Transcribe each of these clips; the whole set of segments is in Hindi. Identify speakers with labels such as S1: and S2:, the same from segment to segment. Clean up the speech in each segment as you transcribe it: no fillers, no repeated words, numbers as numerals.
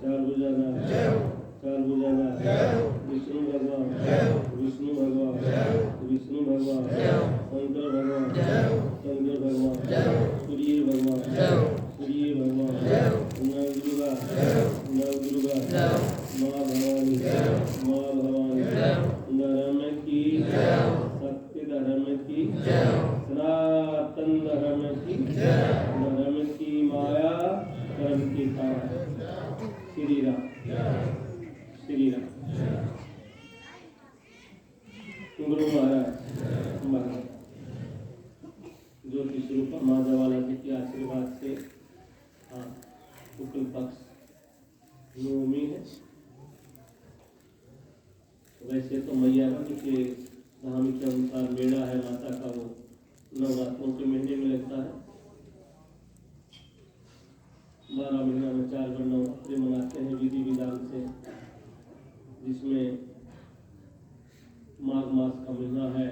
S1: चार भुजाना चार भुजाना विष्णु भगवान विष्णु भगवान विष्णु भगवान शंकर भगवान शंकर भगवान सूर्य भगवान सूर्य भगवान नव दुर्गा माँ भवानी धर्म की सत्य धर्म की सनातन धर्म की माया धर्म की काया श्री राम श्री राम। गुरु महाराज ज्योतिष रूपा माँ जवाला जी के आशीर्वाद से शुक्ल पक्ष नवमी है। वैसे तो मैया रानी के धाम के अनुसार मेला है माता का, वो नवरात्रों के महीने में लगता है। 12 महीना में 4 बार नवरात्रि मनाते हैं विधि विधान से, जिसमें माघ मास का महीना है,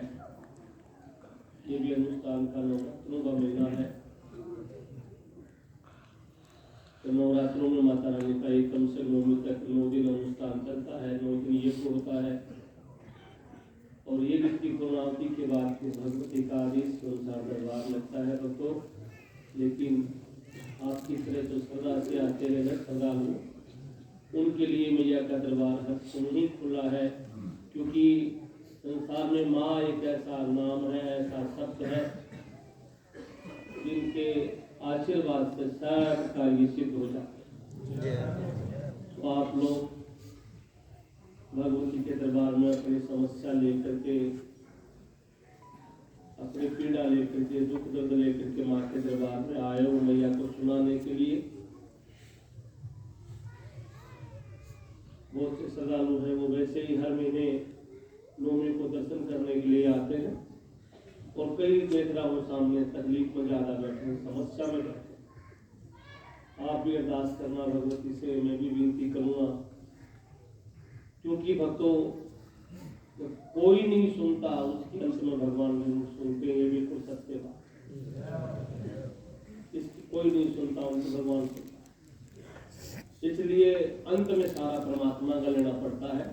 S1: ये भी अनुष्ठान का नवरात्रों का महीना है। तो नवरात्रों में माता रानी का एकदम से 9 तक 9 दिन अनुष्ठान चलता है, 9 दिन ये होता है। और ये की पूर्णावती के बाद फिर भगवती का आदेश के अनुसार दरबार लगता है तो। लेकिन आपकी तरह जो श्रद्धा से आते रहे श्रद्धालु, उनके लिए मैया का दरबार हर समय खुला है, क्योंकि संसार में माँ एक ऐसा नाम है, ऐसा शब्द है जिनके आशीर्वाद से सब कार्य सिद्ध हो जाते हैं। तो आप लोग भगवती के दरबार में अपनी समस्या लेकर के, अपनी पीड़ा लेकर के, दुख दर्द लेकर के माँ के दरबार में आए हो मैया को सुनाने के लिए। बहुत से श्रद्धालु हैं वो वैसे ही हर महीने नवमी को दर्शन करने के लिए आते हैं, और कई देख रहा हूँ सामने तकलीफ में ज्यादा बैठे हैं, समस्या में बैठे। आप भी अरदास करना भगवती से, मैं भी विनती करूँगा, क्योंकि भक्तों कोई नहीं सुनता, उसके अंत में भगवान जरूर सुनते हैं। ये बिल्कुल सत्य बात, इसकी कोई नहीं सुनता, उनसे भगवान सुनता। इसलिए अंत में सारा परमात्मा का लेना पड़ता है।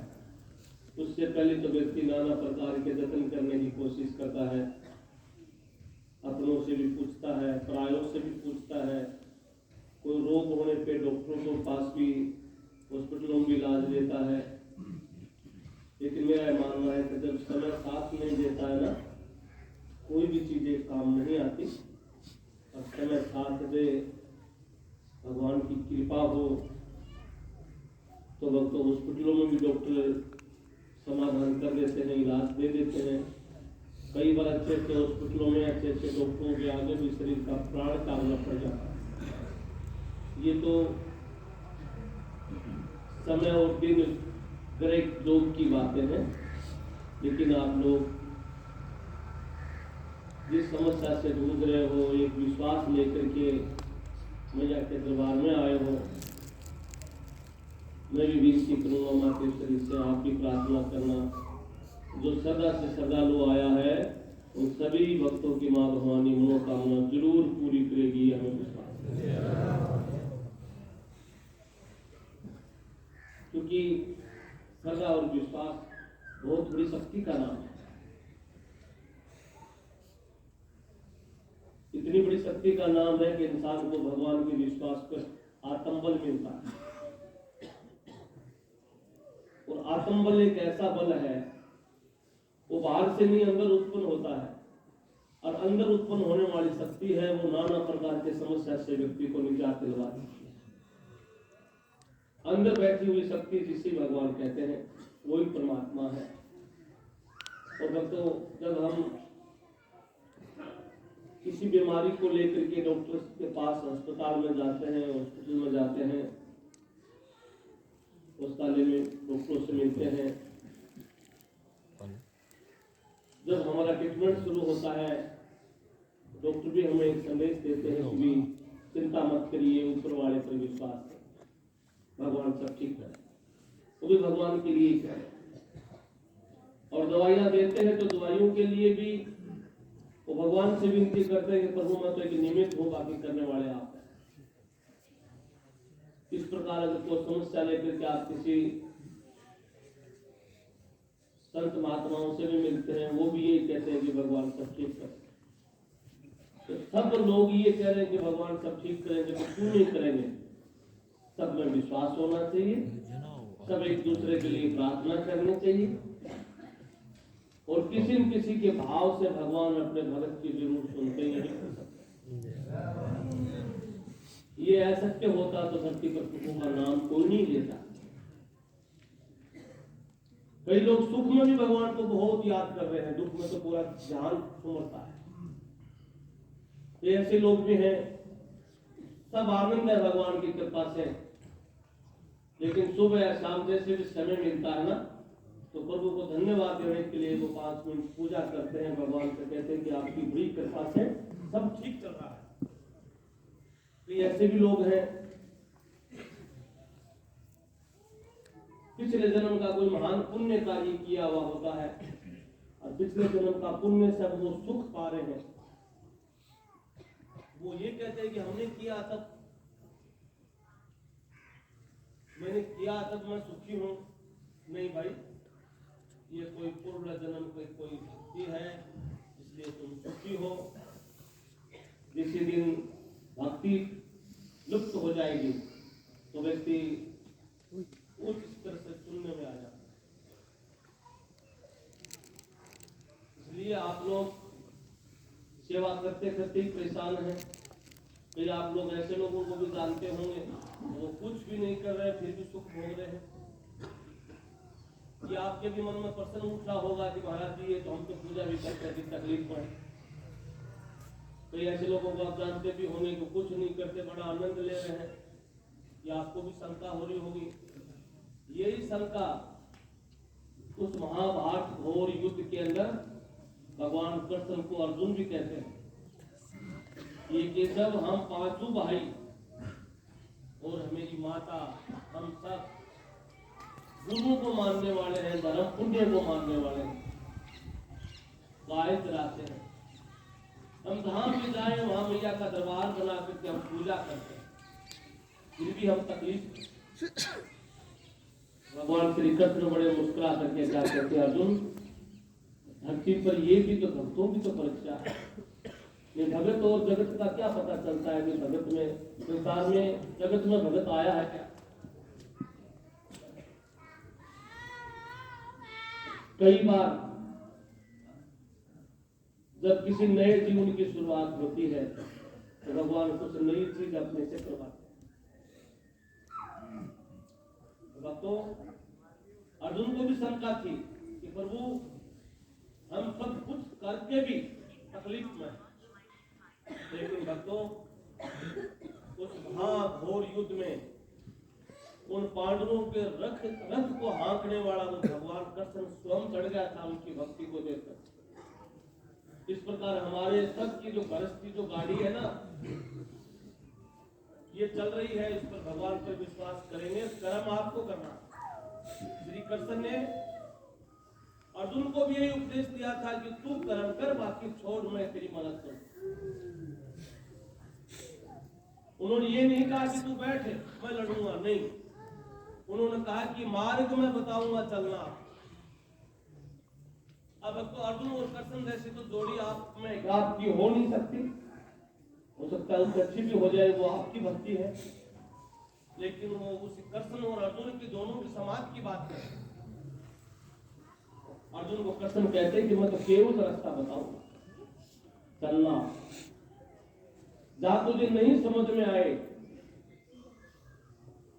S1: उससे पहले तो व्यक्ति नाना प्रकार के जतन करने की कोशिश करता है, अपनों से भी पूछता है, परायों से भी पूछता है। कोई रोग होने पे डॉक्टरों के पास भी, हॉस्पिटलों में भी इलाज लेता है। लेकिन मेरा मानना है कि जब समय साथ नहीं देता है ना, कोई भी चीज एक काम नहीं आती। और समय साथ दे, भगवान की कृपा हो, तो वक्त हॉस्पिटलों में भी डॉक्टर समाधान कर देते हैं, इलाज दे देते हैं। कई बार अच्छे अच्छे हॉस्पिटलों में अच्छे अच्छे डॉक्टरों के आगे भी शरीर का प्राण काटना पड़ जाता है। ये तो समय और दिन ग्रह योग की बातें हैं। लेकिन आप लोग जिस समस्या से जूझ रहे हो, एक विश्वास लेकर के मैया के दरबार में आए हो, मैं भी विनती करूंगा माँ के शरीर से, आप भी प्रार्थना करना। जो श्रद्धा से श्रद्धालु आया है, उन सभी भक्तों की माँ भवानी मनोकामना जरूर पूरी करेगी, हमें विश्वास है। क्योंकि श्रद्धा और विश्वास बहुत बड़ी शक्ति का नाम है। इतनी बड़ी शक्ति का नाम है कि इंसान को भगवान के विश्वास पर आत्मबल मिलता है। और आत्मबल एक ऐसा बल है, वो बाहर से नहीं अंदर उत्पन्न होता है। और अंदर उत्पन्न होने वाली शक्ति है, वो नाना प्रकार के समस्या से व्यक्ति को निजात दिलवाती है। अंदर बैठी हुई शक्ति जिसे भगवान कहते हैं, वही परमात्मा है। और भक्तों, जब हम किसी बीमारी को लेकर के डॉक्टर के पास अस्पताल में जाते हैं, हॉस्पिटल में जाते हैं, पुस्तकालय में डॉक्टरों से मिलते हैं, जब हमारा ट्रीटमेंट शुरू होता है, डॉक्टर भी हमें एक संदेश देते हैं कि चिंता मत करिए, ऊपर वाले पर विश्वास है, भगवान सब ठीक है। वो भी भगवान के लिए है। और दवाइयां देते हैं तो दवाइयों के लिए भी वो भगवान से विनती करते हैं कि प्रभु मैं तो एक निमित्त हूँ, बाकी करने वाले आप हैं। इस प्रकार अगर कोई समस्या लेकर के आप किसी संत महात्माओं से भी मिलते हैं, वो भी यही कहते हैं कि भगवान सब ठीक कर। तो सब लोग ये कह रहे हैं कि भगवान सब ठीक करेंगे, तो क्यों नहीं करेंगे? सब में विश्वास होना चाहिए, सब एक दूसरे के लिए प्रार्थना करनी चाहिए, और किसी न किसी के भाव से भगवान अपने भगत की जरूर सुनते ही नहीं। ये असत्य होता तो धरती पर प्रभु का नाम कोई नहीं लेता। कई लोग सुख में भी भगवान को बहुत याद कर रहे हैं, दुख में तो पूरा ध्यान सुमरता है। ये ऐसे लोग भी हैं, सब आनंद है भगवान की कृपा से, लेकिन सुबह या शाम जैसे भी समय मिलता है ना, तो प्रभु को धन्यवाद देने के लिए वो 5 मिनट पूजा करते हैं, भगवान से कहते हैं कि आपकी बड़ी कृपा से सब ठीक चल रहा है। तो ऐसे भी लोग हैं, पिछले जन्म का कोई महान पुण्य कार्य किया हुआ होता है, और पिछले जन्म का पुण्य से वो सुख पा रहे हैं। वो ये कहते हैं कि हमने किया तब, मैंने किया तब मैं सुखी हूं। नहीं भाई, ये कोई पूर्व जन्म कोई भक्ति है, इसलिए तुम सुखी हो। जिस दिन भक्ति लुप्त हो जाएगी तो व्यक्ति उस स्तर से शून्य में आ जाता है। इसलिए आप लोग सेवा करते करते ही परेशान हैं। फिर आप लोग ऐसे लोगों को भी जानते होंगे, वो कुछ भी नहीं कर रहे फिर भी सुख भोग रहे हैं। ये आपके भी मन में प्रश्न उठ रहा होगा कि महाराज जी, ये तो हम तो पूजा भी करते हैं, तकलीफ में। कई ऐसे लोगों को आप जानते भी होंगे कि कुछ नहीं करते, बड़ा आनंद ले रहे हैं। ये आपको भी शंका हो रही होगी। यही शंका उस महाभारत घोर युद्ध के अंदर भगवान कृष्ण को अर्जुन भी कहते हैं कि जब हम 5 भाई और मेरी माता, हम सब गुरु को मानने वाले हैं, धर्म पुण्य को मानने वाले हैं, गाय चराते हैं, हम धाम में जाए वहां मैया का दरबार बना करके हम पूजा करते हैं, फिर भी हम तकलीफ। भगवान श्री कृष्ण बड़े मुस्कुरा करके क्या कहते हैं, अर्जुन धरती पर ये भी तो भक्तों की तो परीक्षा है। ये भगत और जगत का क्या पता चलता है कि भगत में, संसार में, जगत में भगत आया है क्या? कई बार जब किसी नए जीवन की शुरुआत होती है तो भगवान कुछ नई चीज अपने से करवाते हैं। भक्तों, अर्जुन को भी शंका थी कि प्रभु हम सब कुछ करके भी तकलीफ में, लेकिन भक्तों उस महाघोर युद्ध में उन पांडवों के रथ को हाँकने वाला वो भगवान कृष्ण स्वयं चढ़ गया था उनकी भक्ति को देखकर। इस प्रकार हमारे सब की जो गृहस्थी जो गाड़ी है ना, ये चल रही है, इस पर भगवान पर विश्वास करेंगे, कर्म आपको करना। श्री कृष्ण ने अर्जुन को भी यही उपदेश दिया था कि तू कर्म कर, बाकी छोड़, मैं तेरी मदद करूं। उन्होंने ये नहीं कहा कि तू बैठ मैं लड़ूंगा, नहीं, उन्होंने कहा कि मार्ग में बताऊंगा चलना। अब तो अर्जुन और कृष्ण जैसी तो जोड़ी आप में आपकी हो नहीं सकती। हो सकता है उससे अच्छी भी हो जाए, वो आपकी भक्ति है, लेकिन वो उस कृष्ण और अर्जुन की दोनों की समाज की बात है। अर्जुन को कृष्ण कहते हैं कि मैं तो केवल रास्ता बताऊंगा, चलना। जहां तुझे नहीं समझ में आए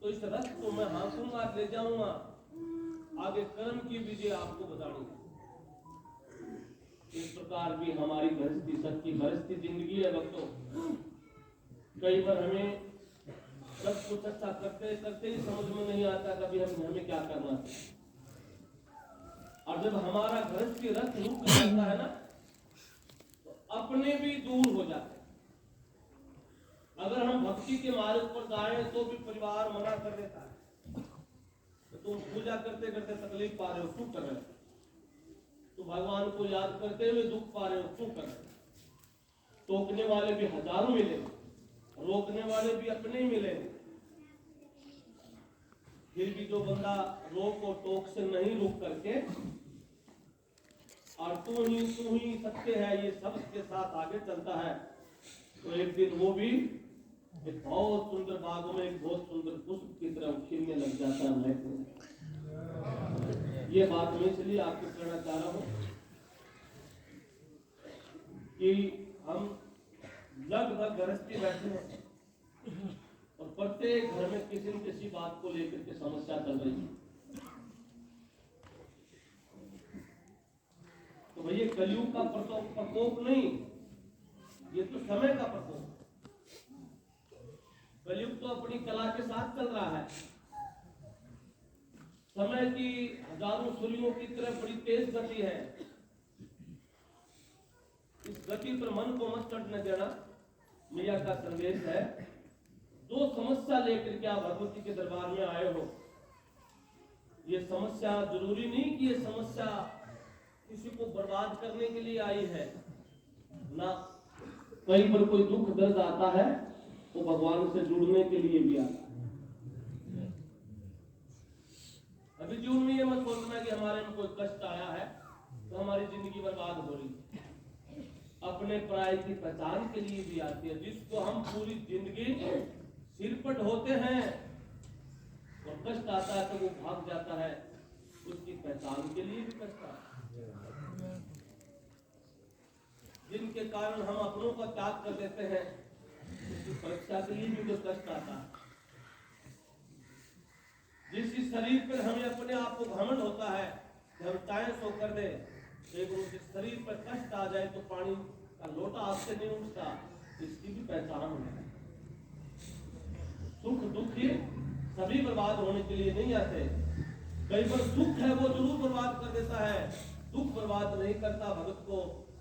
S1: तो इस रथ को मैं हाँकूंगा, ले जाऊंगा, आगे कर्म की विजय आपको बतानी है। इस प्रकार भी हमारी गृहस्थी, सबकी गृहस्थी जिंदगी है भक्तों। कई बार हमें सब कुछ अच्छा करते करते ही समझ में नहीं आता कभी हमें क्या करना है। और जब हमारा गृहस्थी रथ रुक जाता है ना, तो अपने भी दूर हो जाते हैं। अगर हम भक्ति के मार्ग पर जाए तो भी परिवार मना कर देता है, तो तुम पूजा करते करते तकलीफ पा रहे हो, क्यों कर रहे हो? तो भगवान को याद करते हुए दुख पा रहे हो, क्यों कर रहे हो? टोकने वाले भी हजारों मिले, रोकने वाले भी अपने ही मिले, फिर भी जो बंदा रोक और टोक से नहीं रुक करके और तू ही सत्य है ये शब्द के साथ आगे चलता है, तो एक दिन वो भी एक बहुत सुंदर बागों में एक बहुत सुंदर पुष्प की तरह खिलने लग जाता है। ये बात मैं इसलिए आपको कहना चाह रहा हूँ कि हम लगभग गृहस्थी बैठे हैं और प्रत्येक घर में किसी न किसी बात को लेकर के समस्या चल रही है। तो भैया कलयुग का प्रकोप नहीं, ये तो समय का प्रकोप। कलयुग तो अपनी कला के साथ चल रहा है। समय की हजारों सूर्यों की तरह बड़ी तेज गति है। इस गति पर मन को मत चढ़ने देना, मैया का संदेश है। जो समस्या लेकर के आप भगवती के दरबार में आए हो, ये समस्या जरूरी नहीं कि ये समस्या किसी को बर्बाद करने के लिए आई है ना। कहीं पर कोई दुख दर्द आता है तो भगवान से जुड़ने के लिए भी आता है। अभी जीवन में ये मत सोचना कि हमारे में कोई कष्ट आया है तो हमारी जिंदगी बर्बाद हो रही है। अपने पराये की पहचान के लिए भी आती है। जिसको हम पूरी जिंदगी सिरपट होते हैं और कष्ट आता है तो वो भाग जाता है, उसकी पहचान के लिए भी कष्ट आता है। जिनके कारण हम अपनों का त्याग कर देते हैं, उसकी परीक्षा के लिए भी तो कष्ट आता है। जिस शरीर पर हमें अपने आप को घमंड होता है कि हम चाहे सो कर दे, लेकिन जिस शरीर पर कष्ट आ जाए तो पानी का लोटा हाथ से नहीं उठता, इसकी भी पहचान है। सुख दुख सभी बर्बाद होने के लिए नहीं आते। कई बार सुख है वो जरूर बर्बाद कर देता है, दुख बर्बाद नहीं करता भगत को,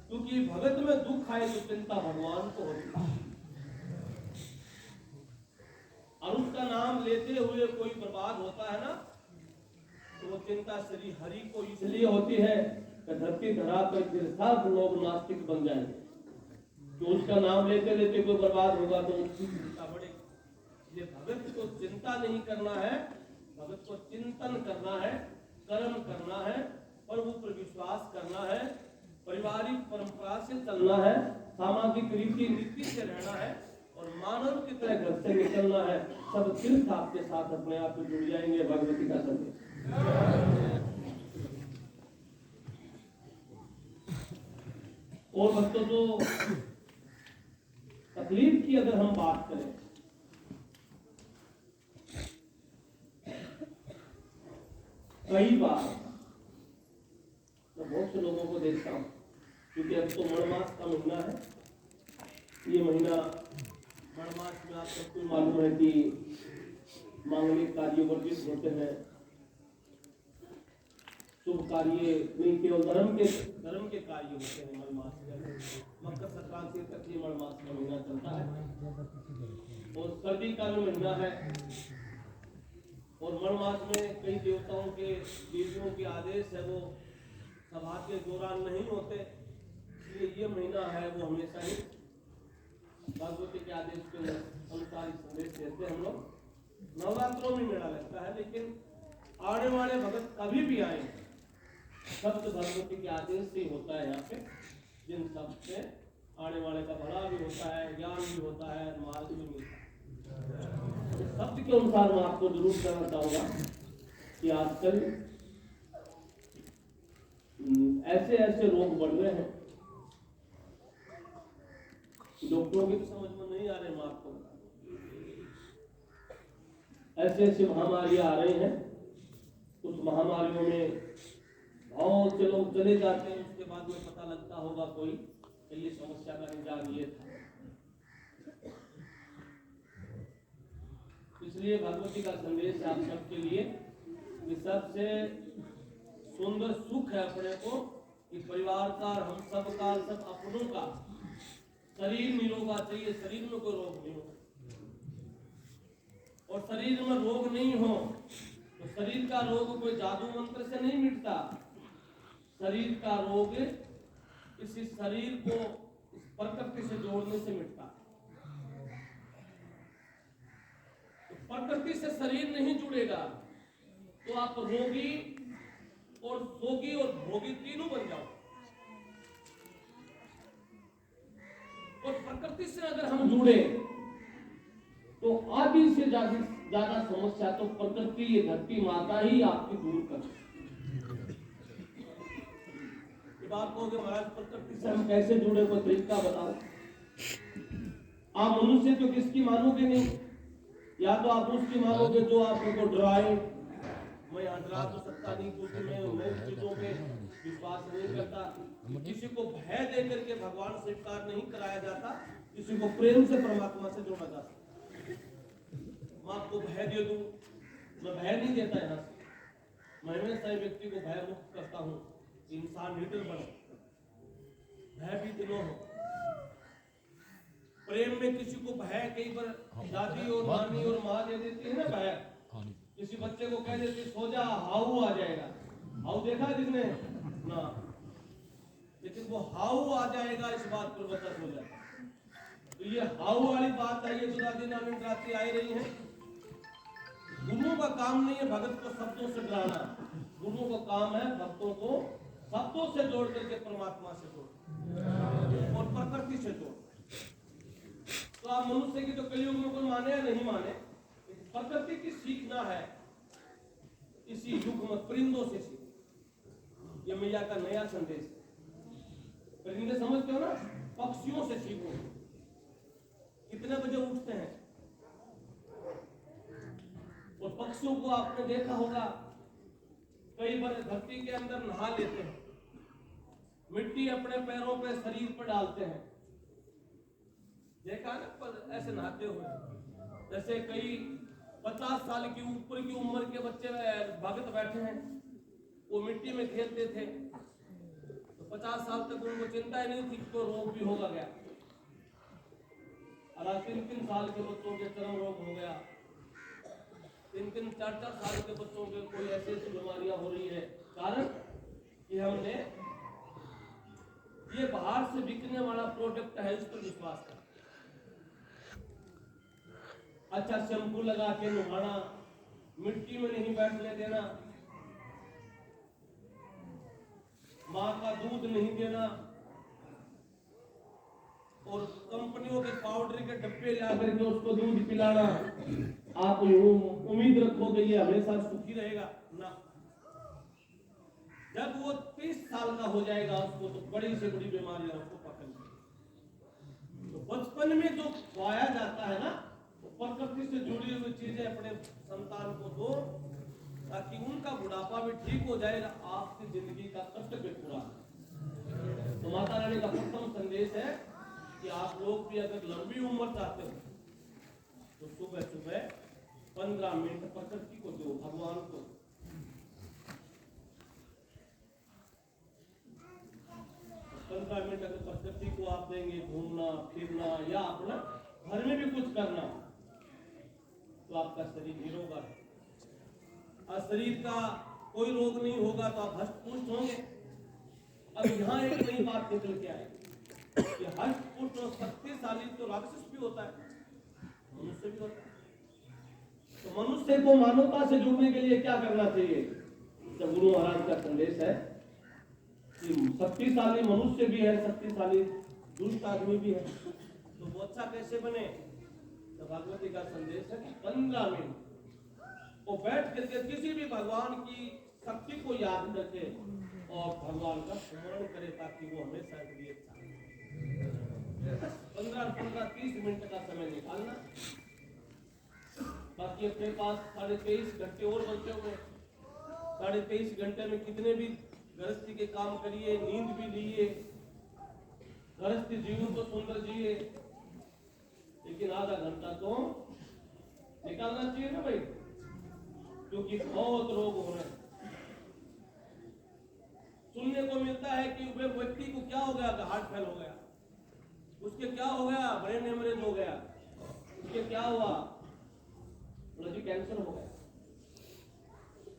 S1: क्योंकि भगत में दुख आए तो चिंता भगवान को होती है। और उसका नाम लेते हुए कोई बर्बाद होता है ना, तो वो चिंता श्री हरि को इसलिए होती है कि धरती धरा पर फिर सब लोग नास्तिक बन जाएंगे। तो उसका नाम लेते लेते कोई बर्बाद होगा तो उसकी चिंता बढ़ेगी। ये भगत को चिंता नहीं करना है, भगत को चिंतन करना है, कर्म करना है, प्रभु पर विश्वास करना है, पारिवारिक परंपरा से चलना है, सामाजिक रीति नीति से रहना है और मानव की तरह घर से निकलना है। सब तीर्थ आपके साथ अपने आप में जुड़ जाएंगे। भगवती का संदेश। और भक्तों, जो तकलीफ की अगर हम बात करें, कई बार मैं बहुत से लोगों को देखता हूँ, क्योंकि अब तो मणमास का महीना है। ये महीना मणमास में आप सबको मालूम है कि मांगलिक कार्य वर्जित होते हैं। शुभ कार्य नहीं, केवल धर्म के कार्य होते हैं मणमास में। मकर संक्रांति तक ये मणमास का महीना चलता है और सर्दी का भी महीना है। और मणमास में कई देवताओं के देवियों के आदेश है, वो सभा के दौरान नहीं होते, इसलिए ये महीना है वो हमेशा ही भगवती के आदेश के अनुसार संदेश देते हैं। हम लोग नवरात्रों में मेला लगता है, लेकिन आने वाले भगत कभी भी आए, शब्द भगवती के आदेश से होता है। यहाँ पे जिन शब्द से आने वाले का भला भी होता है, ज्ञान भी होता है, मार्ग भी मिलता है। शब्द के अनुसार मैं आपको जरूर कहना चाहूंगा कि आजकल ऐसे ऐसे रोग बढ़ रहे हैं, डॉक्टरों की तो समझ में नहीं आ रहे। मैं आपको ऐसे ऐसे महामारियां आ रही हैं, उस महामारियों में बहुत से लोग चले जाते हैं, उसके बाद में पता लगता होगा कोई कि ये समस्या का निजाम ये था। इसलिए भगवती का संदेश आप सबके लिए कि सबसे सुंदर सुख है अपने को कि परिवार का, हम सब का, सब अपनों का शरीर निरोगा चाहिए। शरीर में कोई रोग नहीं हो, और शरीर में रोग नहीं हो तो शरीर का रोग कोई जादू मंत्र से नहीं मिटता। शरीर का रोग इसी शरीर को इस प्रकृति से जोड़ने से मिटता। तो प्रकृति से शरीर नहीं जुड़ेगा तो आप रोगी और सोगी और भोगी तीनों बन जाओ। और प्रकृति से अगर हम जुड़े तो आधी से ज्यादा समस्या तो प्रकृति, ये धरती माता ही आपकी दूर कर। ये बात कहोगे महाराज प्रकृति से हम कैसे जुड़े, कोई तरीका बताओ। आप मनुष्य तो किसकी मानोगे नहीं, या तो आप उसकी मानोगे जो आपको डराए। मैं यहाँ डरा तो सकता नहीं क्योंकि मैं चीजों पे विश्वास नहीं करता। किसी को भय दे करके भगवान स्वीकार नहीं कराया जाता, किसी को प्रेम से परमात्मा से जोड़ा जाता। मैं आपको भय दे दूं, मैं भय नहीं देता यहाँ से। मैं हमेशा व्यक्ति को भय मुक्त करता हूँ। इंसान निडर बनो, भयभीत न हो। प्रेम में किसी को भय, कई बार दादी और नानी और माँ दे देती है ना भय। किसी बच्चे को कह देती सो जा, हाउ आ जाएगा। हाउ देखा जिसने ना, लेकिन वो हाउ आ जाएगा इस बात पर बता हो जाए। तो ये हाउ वाली बात है, ये तो दादी नानी डराती आई रही है। गुरुओं का काम नहीं है भगत को शब्दों से डराना, गुरुओं का काम है भक्तों को शब्दों से जोड़ करके परमात्मा से जोड़ और प्रकृति से जोड़। तो आप मनुष्य की तो कलयुग में कोई माने या नहीं माने, प्रकृति की सीखना है इसी युग में, परिंदों से सीख। ये मैया का नया संदेश है। परिंदे समझते हो ना, पक्षियों से सीखो। कितने बजे उठते हैं, और पक्षियों को आपने देखा होगा कई बार धरती के अंदर नहा लेते हैं, मिट्टी अपने पैरों पे शरीर पर डालते हैं। देखा ना पर ऐसे नहाते हुए। जैसे कई 50 साल की ऊपर की उम्र के बच्चे भगत बैठे हैं, वो मिट्टी में खेलते थे, तो 50 साल तक उनको चिंता ही नहीं थी कि रोग भी होगा गया। और 3-3 साल के बच्चों के चर्म रोग हो गया, 3-3, 4-4 साल के बच्चों के कोई ऐसी बीमारियां हो रही है। कारण कि हमने ये बाहर से बिकने वाला प्रोडक्ट है, इस पर विश्वास कर। अच्छा शैम्पू लगा के नहाना, मिट्टी में नहीं बैठने देना, माँ का दूध नहीं देना, और कंपनियों के पाउडर के डब्बे ला करके उसको दूध पिलाना। आप उम्मीद रखोगे ये हमेशा सुखी रहेगा ना। जब वो 30 साल का हो जाएगा उसको तो बड़ी से बड़ी बीमारियां उसको पकड़ लेंगी। तो बचपन में जो खवाया जाता है ना, प्रकृति से जुड़ी हुई चीजें अपने संतान को दो, ताकि उनका बुढ़ापा भी ठीक हो जाएगा, आपकी जिंदगी का कष्ट भी पूरा। तो माता रानी का प्रथम संदेश है कि आप लोग भी अगर लंबी उम्र चाहते हो तो सुबह सुबह 15 मिनट प्रकृति को दो, भगवान को। 15 मिनट अगर प्रकृति को आप देंगे, घूमना फिरना या अपना घर में भी कुछ करना, तो आपका शरीर निरोगा है। और शरीर का कोई रोग नहीं होगा तो आप हष्ट पुष्ट होंगे। अब यहाँ एक नई बात निकल के आएगी कि हष्ट पुष्ट और शक्तिशाली तो राक्षस भी होता है, मनुष्य भी होता है। तो मनुष्य को मानवता से जुड़ने के लिए क्या करना चाहिए? तो गुरु महाराज का संदेश है कि शक्तिशाली मनुष्य भी है, शक्तिशाली दुष्ट आदमी भी है। तो वो अच्छा कैसे बने? तो भगवती का संदेश है कि 15 मिनट वो बैठ करके किसी भी भगवान की शक्ति को याद करके और भगवान का स्मरण करे, ताकि वो हमेशा के लिए 15-30 मिनट का समय निकालना। बाकी अपने पास 23.5 घंटे और बचे हुए। 23.5 घंटे में कितने भी गृहस्थी के काम करिए, नींद भी लिए, गृहस्थी जीवन तो सुंदर जिए, लेकिन आधा घंटा तो निकालना चाहिए ना भाई, क्योंकि बहुत रोग हो रहे हैं। सुनने को मिलता है कि वे व्यक्ति को क्या हो गया, हार्ट फेल हो गया, उसके क्या हो गया, ब्रेन हेमरेज हो गया, उसके क्या हुआ, जी कैंसर हो गया।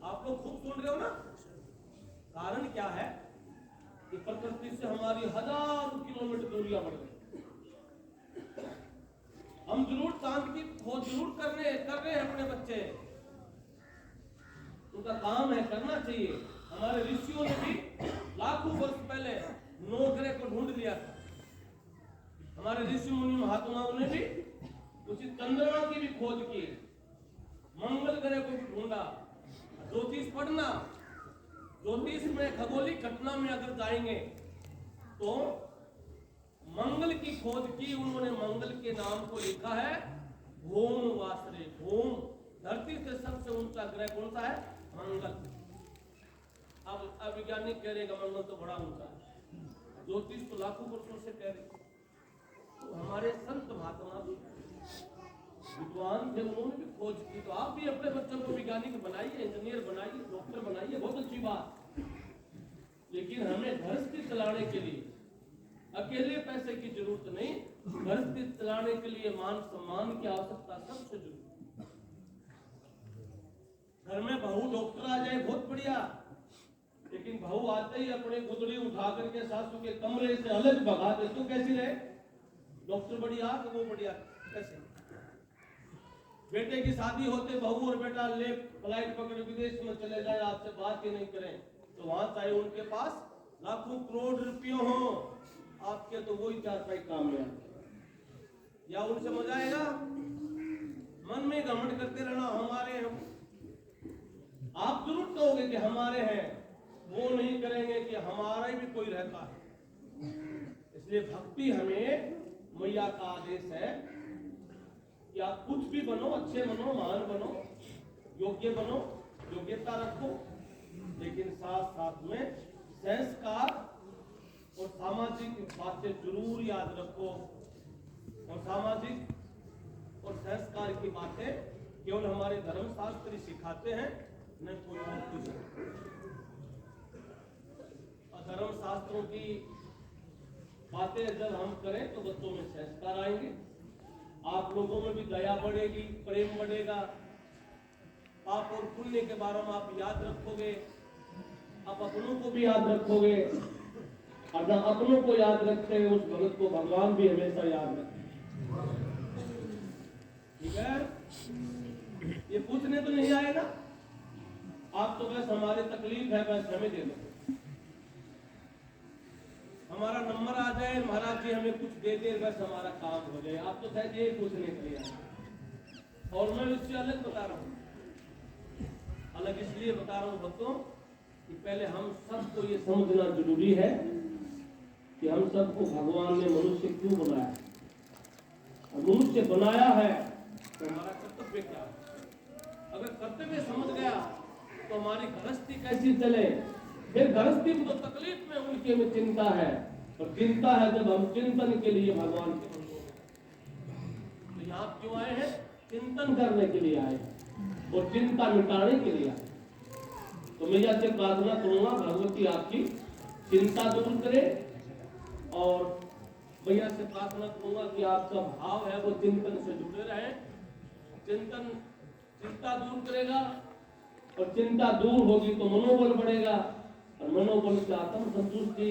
S1: आप लोग खूब सुन रहे हो ना। कारण क्या है कि प्रकृति से हमारी हजारों किलोमीटर दूरियां बढ़ गई। हम जरूर शांत की खोज जरूर कर रहे हैं अपने बच्चे, उनका उनका काम है, करना चाहिए। हमारे ऋषियों ने भी लाखों वर्ष पहले नौ ग्रह को ढूंढ लिया था। हमारे ऋषि मुनि महात्माओं ने भी उसी चंद्रमा की भी खोज की, मंगल ग्रह को भी ढूंढा। ज्योतिष पढ़ना, ज्योतिष में खगोलिक घटना में अगर जाएंगे तो मंगल की खोज की उन्होंने। मंगल के नाम को लिखा है भूम वासरे। भूम, धरती से सबसे ऊंचा ग्रह कौन सा है? मंगल। अब वैज्ञानिक कह रहे मंगल तो बड़ा ऊंचा है, ज्योतिष तो लाखों वर्षों से कह रहे। तो हमारे संत महात्मा भी विद्वान थे, उन्होंने भी खोज की। तो आप भी अपने बच्चों को वैज्ञानिक बनाइए, इंजीनियर बनाइए, डॉक्टर बनाइए, बहुत अच्छी बात। लेकिन हमें गृहस्थी चलाने के लिए अकेले पैसे की जरूरत नहीं, गृहस्थी चलाने के लिए मान सम्मान की आवश्यकता सबसे जरूरी। घर में बहू डॉक्टर आ जाए बहुत बढ़िया, लेकिन बहू आते ही अपने गुदड़ी उठा करके सासू के कमरे से अलग भगा दे तो कैसी रहे? डॉक्टर बढ़िया कि वो बढ़िया? कैसे? बेटे की शादी होते बहू और बेटा ले फ्लाइट पकड़ विदेश में चले जाए, आपसे बात ही नहीं करें, तो वहां चाहे उनके पास लाखों करोड़ रुपये हो, आपके तो वही चार पाई काम में आते। या उनसे मजा आएगा? मन में घमंड करते रहना हमारे हैं। आप जरूर कहोगे कि हमारे हैं, वो नहीं करेंगे कि हमारा ही भी कोई रहता है। इसलिए भक्ति हमें मैया का आदेश है कि आप कुछ भी बनो, अच्छे बनो, महान बनो, योग्य बनो, योग्यता रखो, लेकिन साथ साथ में संस्कार और सामाजिक बातें जरूर याद रखो। और सामाजिक और संस्कार की बातें केवल हमारे धर्मशास्त्र ही सिखाते हैं, न कोई और कुछ। और धर्मशास्त्रों की बातें जब हम करें तो बच्चों में संस्कार आएंगे, आप लोगों में भी दया बढ़ेगी, प्रेम बढ़ेगा, पाप और पुण्य के बारे में आप याद रखोगे, आप अपनों को भी याद रखोगे, और जब अपनों को याद रखते हैं उस भगत को भगवान भी हमेशा याद रखते। ठीक है, ये पूछने तो नहीं आएगा, आप तो बस हमारी तकलीफ है बस हमें दे दो, हमारा नंबर आ जाए, महाराज जी हमें कुछ दे दे, बस हमारा काम हो जाए। आप तो शायद ये पूछने के लिए आए। और मैं इससे अलग बता रहा हूँ, अलग इसलिए बता रहा हूँ भक्तों कि पहले हम सबको ये समझना जरूरी है कि हम सबको भगवान ने मनुष्य क्यों बनाया, और मनुष्य बनाया है तो हमारा कर्तव्य क्या है। अगर कर्तव्य समझ गया तो हमारी गृहस्थी कैसी चले। फिर गृहस्थी में तो तकलीफ में उनके में चिंता है, और चिंता है जब हम चिंतन के लिए भगवान के तो यहाँ क्यों आए हैं? चिंतन करने के लिए आए हैं और चिंता मिटाने के लिए आए। तो मैं से प्रार्थना करूंगा भगवती आपकी चिंता दूर करे, और भैया से प्रार्थना करूंगा कि आपका भाव है वो चिंतन से जुड़े रहे। चिंतन चिंता दूर करेगा, और चिंता दूर होगी तो मनोबल बढ़ेगा, और मनोबल से आत्म संतुष्टि,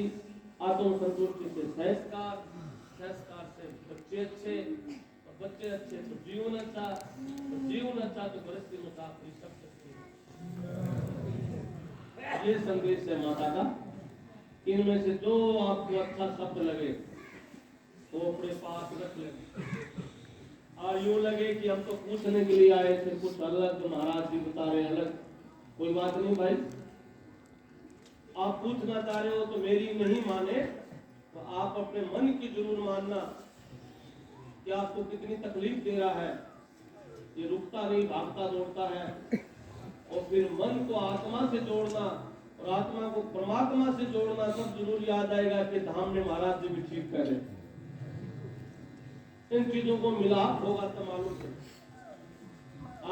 S1: आत्म संतुष्टि से संस्कार, संस्कार से बच्चे अच्छे, और बच्चे अच्छे तो जीवन अच्छा, तो जीवन अच्छा तो गृहस्थी में काफी सब अच्छे। ये संदेश है माता का। इनमें से जो आपको अच्छा शब्द लगे तो अपने पास रख लें, और यूं लगे कि हम तो पूछने के लिए आए थे कुछ अलग, तो महाराज जी बता रहे अलग, कोई बात नहीं भाई, आप पूछना चाह रहे हो तो मेरी नहीं माने तो आप अपने मन की जरूर मानना कि आपको कितनी तकलीफ दे रहा है। ये रुकता नहीं, भागता दौड़ता है, और फिर मन को आत्मा से जोड़ना और आत्मा को परमात्मा से जोड़ना सब जरूर याद आएगा कि धाम में महाराज जी भी ठीक कर रहे। इन चीजों को मिलाप होगा तो मालूम है।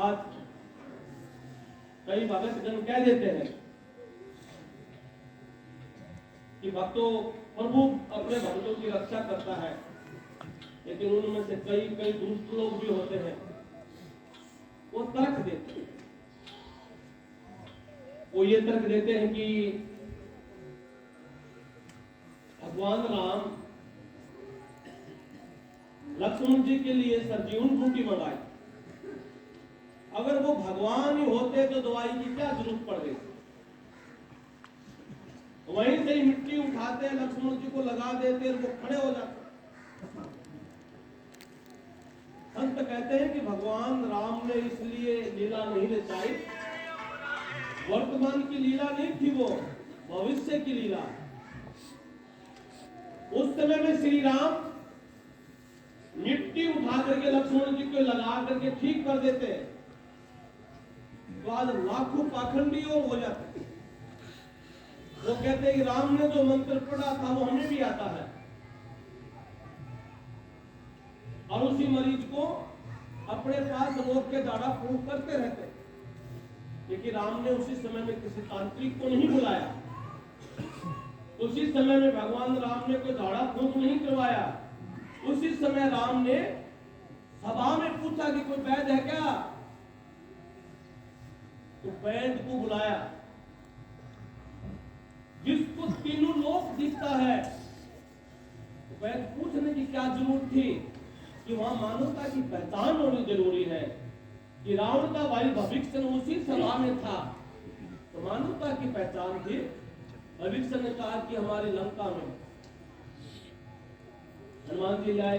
S1: आज कई भगत जन कह देते हैं कि भक्तों प्रभु अपने भक्तों की रक्षा करता है, लेकिन उनमें से कई कई दुष्ट लोग भी होते हैं, वो तर्क देते हैं। वो ये तर्क देते हैं कि भगवान राम लक्ष्मण जी के लिए सरजीवन बूटी मंगाई, अगर वो भगवान ही होते तो दवाई की क्या जरूरत पड़ गई। वहीं से ही मिट्टी उठाते लक्ष्मण जी को लगा देते, वो खड़े हो जाते। संत कहते हैं कि भगवान राम ने इसलिए लीला नहीं रचाई, वर्तमान की लीला नहीं थी, वो भविष्य की लीला। उस समय में श्री राम मिट्टी उठा करके लक्ष्मण जी को लगा करके ठीक कर देते, तो आज लाखों पाखंडी और हो जाते। वो कहते हैं कि राम ने जो मंत्र पढ़ा था वो हमें भी आता है, और उसी मरीज को अपने पास रोक के दाढ़ा फूंक करते रहते। लेकिन राम ने उसी समय में किसी तांत्रिक को नहीं बुलाया, उसी समय में भगवान राम ने कोई दाढ़ा फूंक नहीं करवाया। उसी समय राम ने सभा में पूछा कि कोई वैद्य है क्या, तो वैद्य को बुलाया, जिसको तीनों लोक दिखता है। तो वैद्य पूछने की क्या जरूरत थी कि वहां मानवता की पहचान होनी जरूरी है कि रावण का भाई भविष्य उसी सभा में था, तो मानवता की पहचान थी। भविष्य ने कहा कि हमारी लंका में हनुमान जी आए,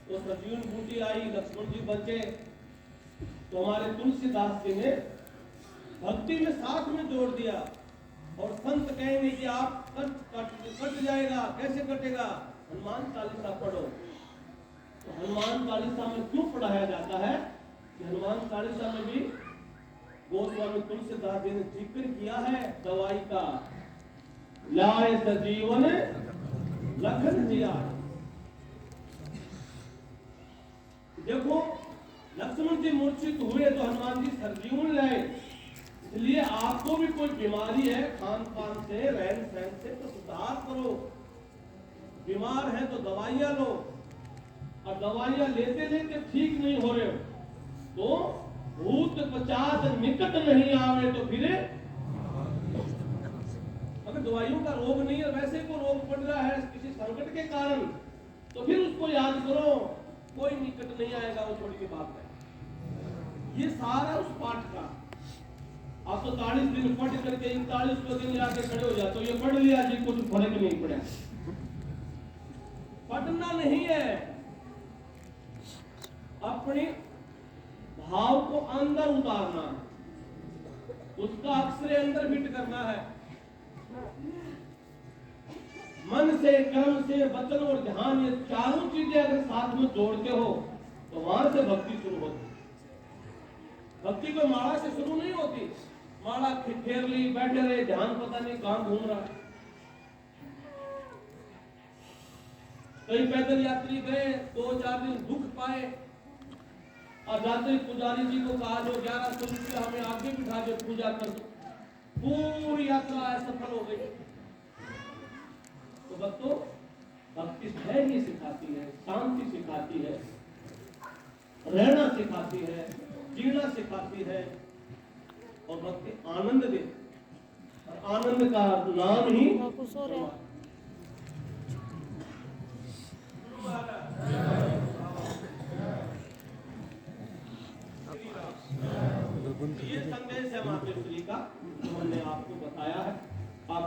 S1: तो सजीवन बूटी आई, लक्ष्मण जी बचे, तो हमारे तुलसीदास जी ने भक्ति में साथ में जोड़ दिया। और संत कहेंगे कि आप कट जाएगा, कैसे कटेगा, हनुमान चालीसा पढ़ो। तो हनुमान चालीसा में क्यों पढ़ाया जाता है कि हनुमान चालीसा में भी गोस्वामी तुलसीदास जी ने जिक्र किया है दवाई का, लाए सजीवन लखन जिया। देखो लक्ष्मण जी मूर्छित हुए तो हनुमान जी सरजीवन लाए। इसलिए आपको भी कोई बीमारी है, खान पान से, रहन सहन से, तो सुधार करो। बीमार है तो दवाइयां लो, और दवाइयां लेते लेते ठीक नहीं हो रहे हो तो भूत 50 निकट नहीं आवे तो फिर, अगर दवाइयों का रोग नहीं है, वैसे को रोग पड़ रहा है किसी संकट के कारण, तो फिर उसको याद करो, कोई निकट नहीं आएगा, वो छोटी की बात है। ये सारा उस पाठ का। आप तो 40 दिन पढ़ करके 41 दिन जाके खड़े हो जाते हो, ये पढ़ लिया जी, कुछ फर्क नहीं पड़ा। पढ़ना नहीं है, अपने भाव को अंदर उतारना है, उसका अक्षर अंदर फिट करना है। मन से, कर्म से, वचन और ध्यान, ये चारों चीजें अगर साथ में जोड़ते हो तो वहां से भक्ति शुरू होती। भक्ति कोई माला से शुरू नहीं होती, माला फेर ली, बैठे रहे, ध्यान पता नहीं कहां घूम रहा है। कई पैदल यात्री गए, 2-4 दिन दुख पाए, और जाते पुजारी जी को कहा जो 1100 रुपया हमें आगे बिठा के पूजा कर दो, पूरी यात्रा सफल हो गई। तो भक्तों, भक्ति धैर्य सिखाती है, शांति सिखाती है, रहना सिखाती है, जीना सिखाती है, और भक्ति आनंद देती। और आनंद का नाम ही ये संदेश है माता श्री का जो हमने आपको बताया है। आप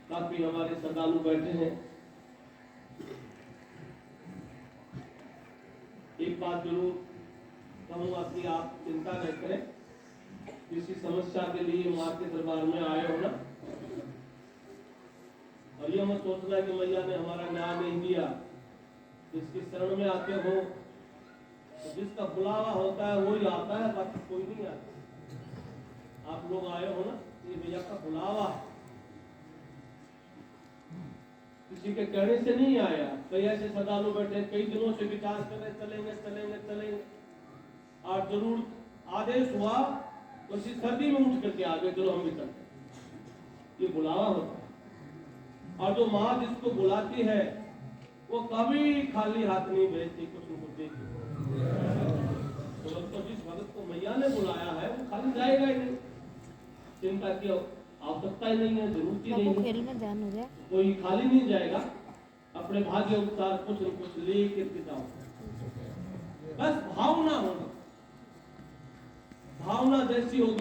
S1: काफी हमारे श्रद्धालु बैठे हैं। एक बात जरूर कहूंगा कि आप चिंता न करें, किसी समस्या के लिए मां के दरबार में आए हो ना, और ये मत सोचना कि मैया ने हमारा न्याय नहीं दिया। जिसकी शरण में आते हो, तो जिसका बुलावा होता है वही आता है, बाकी कोई नहीं आता। आप लोग आए हो ना, ये भैया का बुलावा है, किसी के कहने से नहीं आया। कई ऐसे श्रद्धालु बैठे कई दिनों से विचार कर रहे, चलेंगे चलेंगे चलेंगे, और जरूर आदेश हुआ तो इसी सर्दी में उठ करके आ गए, चलो हम भी चलते। ये बुलावा होता है। और जो माँ जिसको बुलाती है वो कभी खाली हाथ नहीं भेजती, कुछ न कुछ देती। तो जिस भगत को मैया ने बुलाया है वो खाली जाएगा ही नहीं, चिंता की आवश्यकता ही नहीं है, जरूरत ही नहीं है। खेल में ध्यान हो जाए, कोई खाली नहीं जाएगा, अपने भाग्य अनुसार कुछ न कुछ ले करके जाओ। बस भावना होगी, भावना जैसी होगी